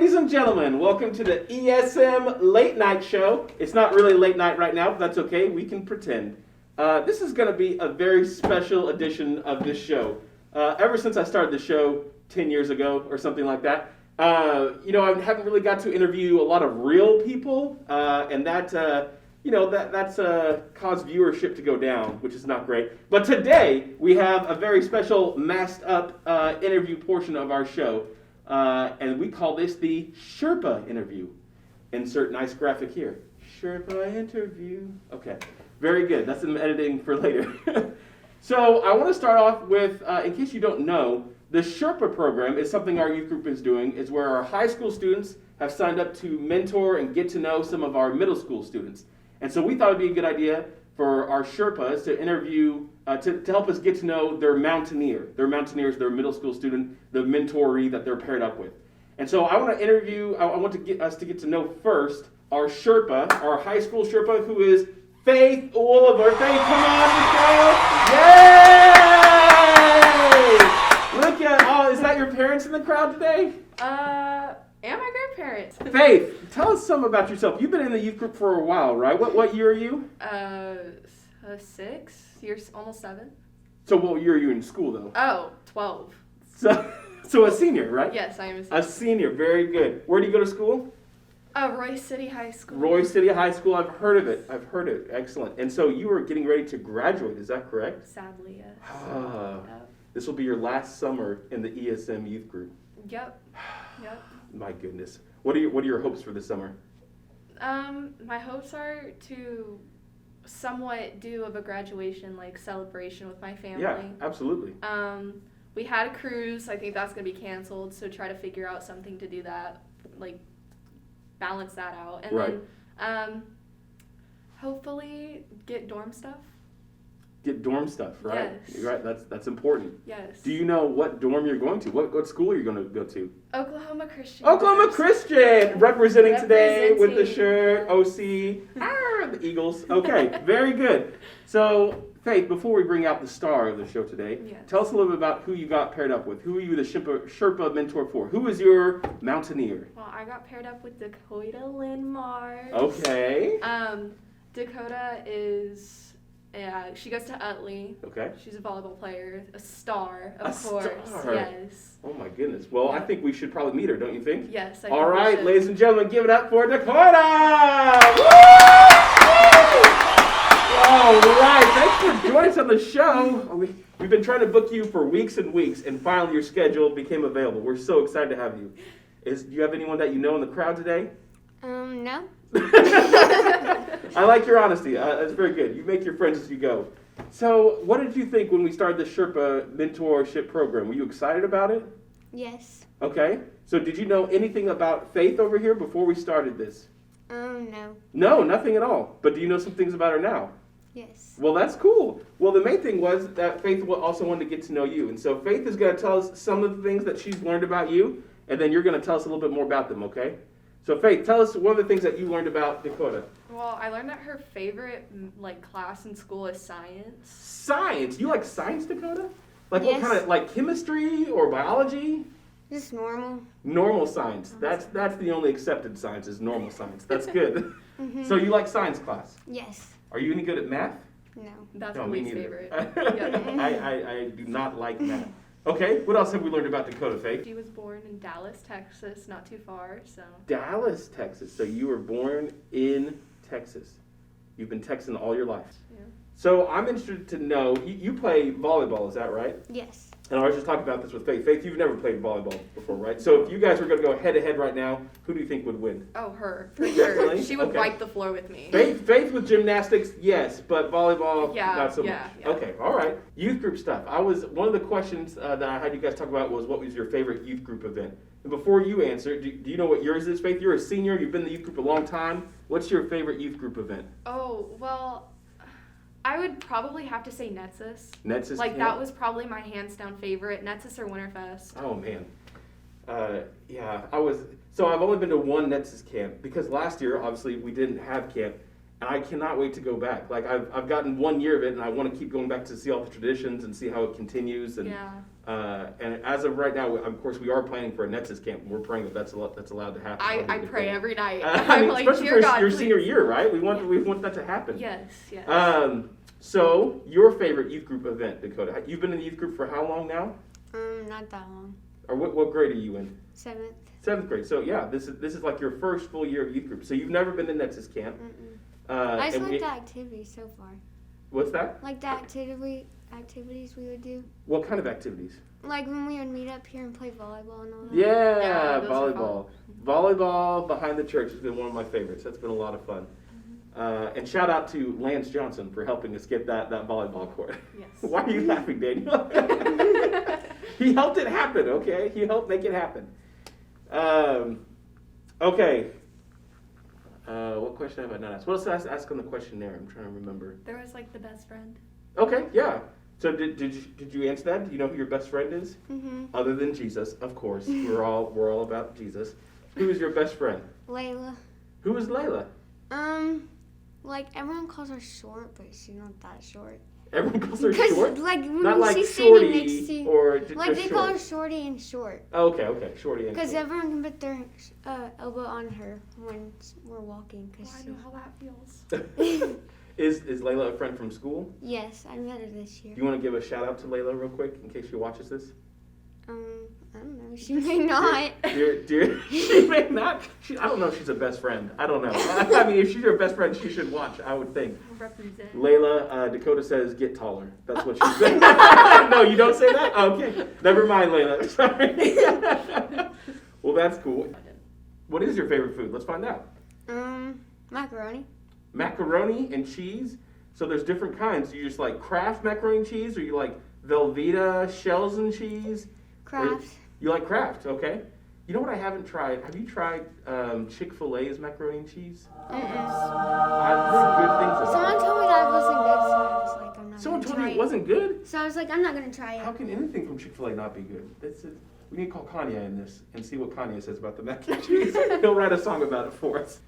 ladies and gentlemen, welcome to the ESM Late Night Show. It's not really late night right now, but that's okay. We can pretend. This is going to be a very special edition of this show. Ever since I started the show 10 years ago or something like that, I haven't really got to interview a lot of real people, and that's caused viewership to go down, which is not great. But today, we have a very special masked up interview portion of our show. And we call this the Sherpa interview. Insert nice graphic here. Sherpa interview. Okay, very good. That's some editing for later. So I want to start off with, in case you don't know, the Sherpa program is something our youth group is doing. It's where our high school students have signed up to mentor and get to know some of our middle school students. And so we thought it'd be a good idea for our Sherpas to interview, to help us get to know their mountaineer. Their mountaineer is their middle school student, the mentoree that they're paired up with. And so I want to get us to get to know first our Sherpa, our high school Sherpa, who is Faith Oliver. Faith, come on the show! Yay! Look at, is that your parents in the crowd today? And my grandparents. Faith, tell us something about yourself. You've been in the youth group for a while, right? What year are you? 6 years, almost 7. So what year are you in school, though? Oh, 12. So a senior, right? Yes, I am a senior. A senior, very good. Where do you go to school? Roy City High School. Roy City High School, I've heard of it. Excellent. And so you are getting ready to graduate, is that correct? Sadly, yes. Yep. This will be your last summer in the ESM youth group. Yep. My goodness. What are your hopes for this summer? My hopes are to somewhat do of a graduation celebration with my family. Yeah, absolutely. We had a cruise. I think that's going to be canceled, so try to figure out something to do that, balance that out. And right. Then hopefully get dorm stuff. Get dorm stuff, right? Yes. You're right, that's important. Yes. Do you know what dorm you're going to? What school are you going to go to? Oklahoma Christian. Oklahoma Christian! Representing today with the shirt, OC, the Eagles. Okay, very good. So, Faith, before we bring out the star of the show today, yes. Tell us a little bit about who you got paired up with. Who are you the Sherpa mentor for? Who is your mountaineer? Well, I got paired up with Dakoyta Lindmars. Okay. Dakoyta is... Yeah, she goes to Utley. Okay. She's a volleyball player, a star, of course. Star. Yes. Oh my goodness. Well, I think we should probably meet her, don't you think? Yes, I All right, should. ladies and gentlemen, give it up for Dakoyta! Woo! All right, thanks for joining us on the show. We've been trying to book you for weeks and weeks, and finally your schedule became available. We're so excited to have you. Do you have anyone that you know in the crowd today? No. I like your honesty. That's very good. You make your friends as you go. So, what did you think when we started the Sherpa mentorship program? Were you excited about it? Yes. Okay. So, did you know anything about Faith over here before we started this? No. No, nothing at all. But do you know some things about her now? Yes. Well, that's cool. Well, the main thing was that Faith also wanted to get to know you. And so Faith is going to tell us some of the things that she's learned about you, and then you're going to tell us a little bit more about them, okay? So Faith, tell us one of the things that you learned about Dakoyta. Well, I learned that her favorite class in school is science. Science? You like science, Dakoyta? Like yes. What kind of, chemistry or biology? Just normal. Normal science. That's the only accepted science is normal science. That's good. Mm-hmm. So you like science class? Yes. Are you any good at math? No. That's No, my me least neither. favorite. I do not like math. Okay, what else have we learned about Dakoyta, Faith? She was born in Dallas, Texas, not too far, so. Dallas, Texas. So you were born in Texas. You've been Texan all your life. Yeah. So I'm interested to know, you play volleyball, is that right? Yes. And I was just talking about this with Faith. Faith, you've never played volleyball before, right? So if you guys were going to go head-to-head right now, who do you think would win? Oh, her, for Definitely? sure. She would Okay. wipe the floor with me. Faith with gymnastics, yes, but volleyball, not so much. Yeah. Okay, all right. Youth group stuff. One of the questions that I had you guys talk about was what was your favorite youth group event? And before you answer, do you know what yours is, Faith? You're a senior. You've been in the youth group a long time. What's your favorite youth group event? Oh, well, I would probably have to say Netsis. Netsis camp? That was probably my hands down favorite. Netsis or Winterfest. Oh, man. Yeah, I've only been to one Netsis camp because last year, obviously, we didn't have camp. and I cannot wait to go back. Like I've gotten 1 year of it, and I want to keep going back to see all the traditions and see how it continues. And and as of right now, of course, we are planning for a Nexus camp. We're praying that that's allowed to happen. I pray every night. I mean, like, especially dear for God, your please. senior year, right? We want that to happen. Yes, yes. So your favorite youth group event, Dakota? You've been in the youth group for how long now? Not that long. Or what grade are you in? 7th. 7th grade. So yeah, this is like your first full year of youth group. So you've never been to Nexus camp. I just like the activities so far. What's that? Like the activities we would do. What kind of activities? Like when we would meet up here and play volleyball and all that. Yeah, those are volleyball. Volleyball behind the church has been one of my favorites. That's been a lot of fun. And shout out to Lance Johnson for helping us get that volleyball court. Yes. Why are you laughing, Daniel? He helped it happen, okay? He helped make it happen. Okay. What question have I not asked? What else did I ask on the questionnaire? I'm trying to remember. There was like the best friend. Okay, yeah. So did you answer that? Do you know who your best friend is? Other than Jesus, of course. We're all about Jesus. Who is your best friend? Layla. Who is Layla? Like everyone calls her short, but she's not that short. Everyone calls her short? Like when Not like she's shorty standing next to or like just they short. call her shorty and short. Oh, okay, shorty and Because short. everyone can put their elbow on her when we're walking. Oh, I know how that feels. Is Layla a friend from school? Yes, I met her this year. Do you want to give a shout out to Layla real quick in case she watches this? I don't know. She may not. Dear, she may not. I don't know if she's a best friend. I don't know. I mean, if she's your best friend, she should watch, I would think. Represent. Layla, Dakota says, get taller. That's what she said. No, you don't say that? Okay. Never mind, Layla. Sorry. Well, that's cool. What is your favorite food? Let's find out. Macaroni. Macaroni and cheese? So there's different kinds. Do you just like Kraft macaroni and cheese, or you like Velveeta shells and cheese? Kraft. You like Kraft, okay. You know what I haven't tried? Have you tried Chick-fil-A's macaroni and cheese? I've heard good things about Someone it. told me that it wasn't good, so I was like, I'm not Someone gonna told try you it wasn't good? So I was like, I'm not gonna try it. How can anything from Chick-fil-A not be good? We need to call Kanye in this and see what Kanye says about the mac and cheese. He'll write a song about it for us.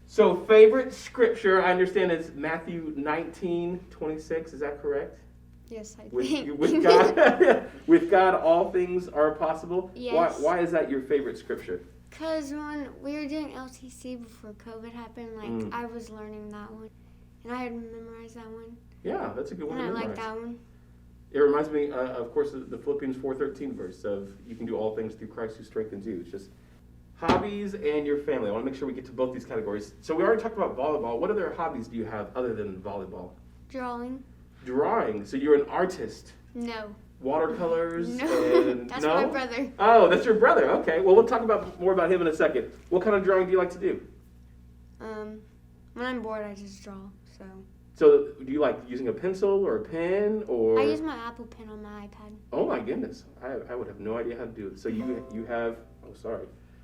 So favorite scripture, I understand, is Matthew 19:26. Is that correct? Yes, I With think. God, with God, all things are possible. Yes. Why is that your favorite scripture? Because when we were doing LTC before COVID happened, like I was learning that one, and I had memorized that one, Yeah, that's a good one and to I memorize. like that one. It reminds me, of course, of the Philippians 4:13 verse of you can do all things through Christ who strengthens you. It's just hobbies and your family. I want to make sure we get to both these categories. So we already talked about volleyball. What other hobbies do you have other than volleyball? Drawing. Drawing. So you're an artist. No. Watercolors. No. And That's no? my brother. Oh, that's your brother. Okay. Well, we'll talk more about him in a second. What kind of drawing do you like to do? When I'm bored, I just draw. So do you like using a pencil or a pen or? I use my Apple Pen on my iPad. Oh my goodness, I would have no idea how to do it. So you have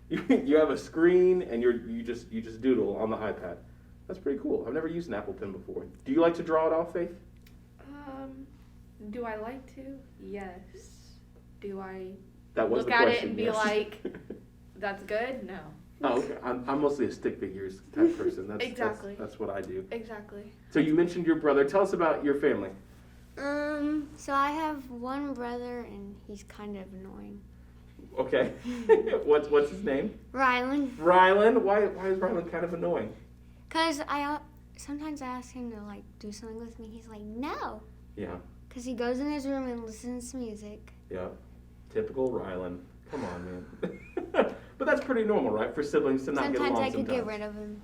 you have a screen and you just doodle on the iPad. That's pretty cool. I've never used an Apple Pen before. Do you like to draw at all, Faith? Do I like to? Yes. Do I That was look the at question, it and be yes. like, that's good? No. Oh, okay. I'm mostly a stick figures type person. Exactly. That's what I do. Exactly. So you mentioned your brother. Tell us about your family. So I have one brother, and he's kind of annoying. Okay. What's his name? Rylan. Rylan. Why is Rylan kind of annoying? Cause sometimes I ask him to like do something with me. He's like, no. Yeah. Cause he goes in his room and listens to music. Yeah. Typical Rylan. Come on, man. But that's pretty normal, right? For siblings to not get along Sometimes I sometimes. could get rid of him.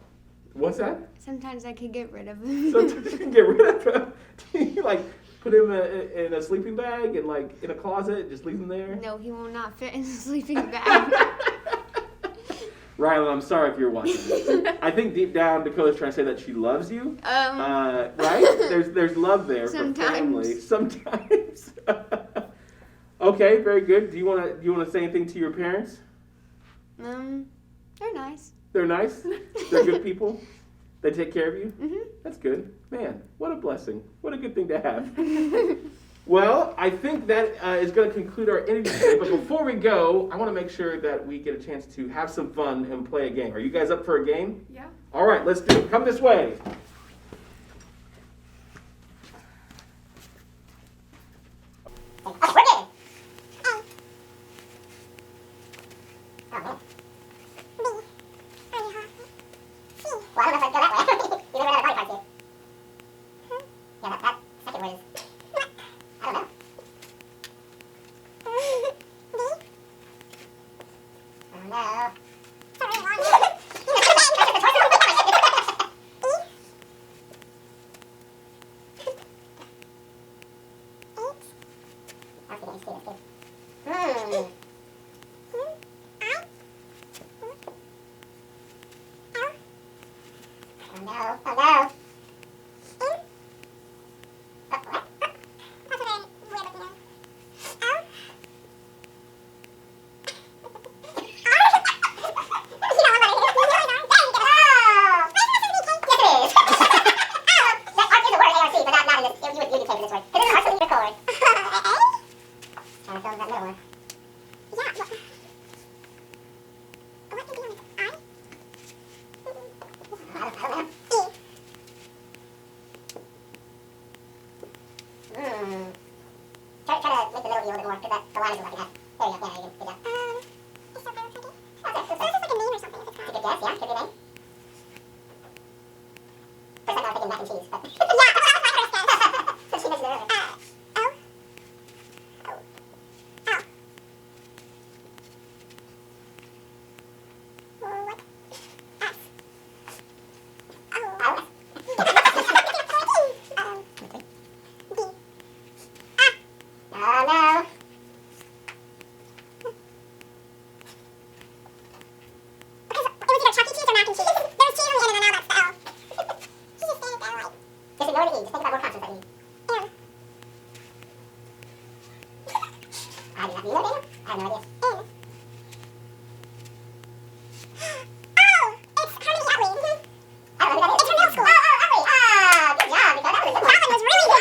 What's that? Sometimes I could get rid of him. Sometimes you can get rid of him. You like put him in a sleeping bag and like in a closet and just leave him there? No, he will not fit in the sleeping bag. Rylan, I'm sorry if you're watching this. I think deep down Dakota's trying to say that she loves you. Right? There's love there for family. Sometimes. Okay, very good. Do you want to say anything to your parents? They're nice. They're nice. They're good people. They take care of you. Mhm. That's good. Man, what a blessing. What a good thing to have. Well, I think that is going to conclude our interview today. But before we go, I want to make sure that we get a chance to have some fun and play a game. Are you guys up for a game? Yeah. All right, let's do it. Come this way. you a little bit more because the line is like that. There you go. Yeah, good job. Is so close, okay. Oh, so this is like a name or something. It's a good guess, yeah, could be a name. First time I was thinking mac and cheese, but yeah, that was my first guess. So she mentioned it earlier. Oh. Oh. Oh. What? S. Oh. Oh. D. Ah. Oh no. Because it was either Chuck E. Cheese or mac and cheese. There was cheese on the end and then now that's the L. She just said it that way. Just ignore the E. Just think about more conscious of the E. I do not. You know, Daniel? I have no idea. N. Oh! It's Harmony Utley. I don't know who that is. It's from middle school. Oh, Utley. Ah, good job, Nico. That was a good one. That one was really good.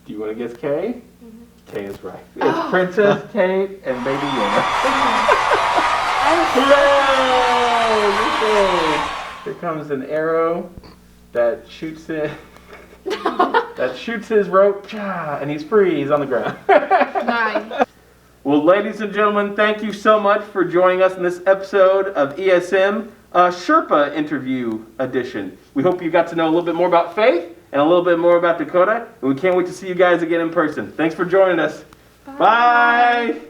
Do you want to guess K? K is right. It's Princess Kate and Baby Yoda. Hooray! Here comes an arrow that shoots it. That shoots his rope, and he's free. He's on the ground. Nice. Well, ladies and gentlemen, thank you so much for joining us in this episode of ESM Sherpa Interview Edition. We hope you got to know a little bit more about Faith and a little bit more about Dakoyta, and we can't wait to see you guys again in person. Thanks for joining us. Bye.